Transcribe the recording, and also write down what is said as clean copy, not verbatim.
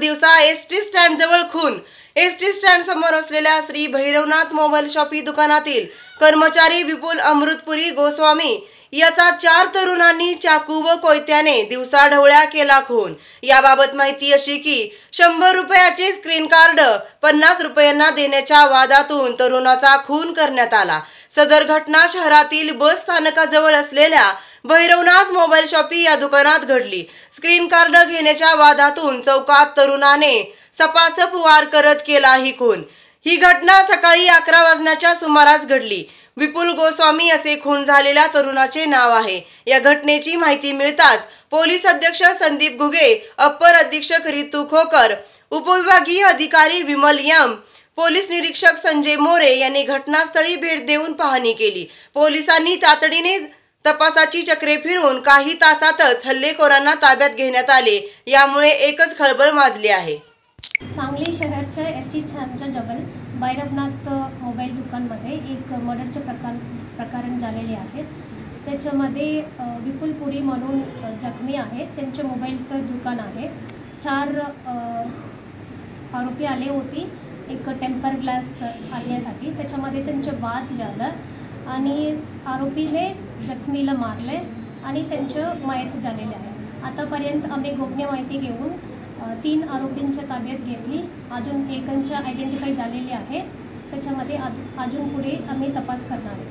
भरदिवसा ST stand जवळ खून। एसटी स्टँड समोर असलेल्या श्री भैरवनाथ मोबाईल शॉपी दुकानातील कर्मचारी विपुल अमृतपुरी गोस्वामी याचा 4 तरुणांनी चाकू व कोयत्याने दिवसाढवळ्या केला खून। याबाबत माहिती अशी की 100 रुपयाचे स्क्रीन कार्ड 50 रुपयांना देण्याच्या वादातून तरुणाचा खून करण्यात आला। सदर घटना शहरातील बस स्थानकाजवळ असलेल्या भैरवनाथ मोबाईल शॉपी या दुकानात घडली। स्क्रीन कार्ड घेण्याच्या वादातून चौकात तरुणाने सपासप वार करत केला ही खून। ही घटना सकाळी 11 वाजण्याच्या सुमारास घडली। विपुल गोस्वामी असे खून झालेल्या तरुणाचे नाव आहे। या घटनेची माहिती मिळताच पोलीस अधीक्षक संदीप घुगे, अप्पर अधीक्षक रितू खोकर, उपविभागीय अधिकारी विमल यम, पोलीस निरीक्षक संजय मोरे यांनी घटनास्थळी भेट देऊन पाहणी केली। पोलिसांनी तातडीने तपासाची चक्रे फिरवून काही तासातच हल्लेखोरांना ताब्यात घेण्यात आले। यामुळे एकच खळबळ माजली आहे। सांगली शहराच्या एसटी स्टँडच्या जवळ भैरवनाथ मोबाईल दुकानमध्ये एक मर्डरचे प्रकरण झालेले आहे। त्याच्यामध्ये विपुल पुरी म्हणून जखमी आहेत। त्यांचे मोबाईलचं दुकान आहे। 4 आरोपी आले होते एक टेम्पर ग्लास आणण्यासाठी। त्याच्यामध्ये त्यांचे वाद झाला आणि आरोपीने जखमीला मारले आणि त्यांचं मयत झालेले आहे। आतापर्यंत आम्ही गोपनीय माहिती घेऊन 3 आरोपींच्या ताब्यात घेतली। अजून एकांच्या आयडेंटिफाय झालेले आहे। त्याच्यामध्ये अजून पुढे आम्ही तपास करणार आहे।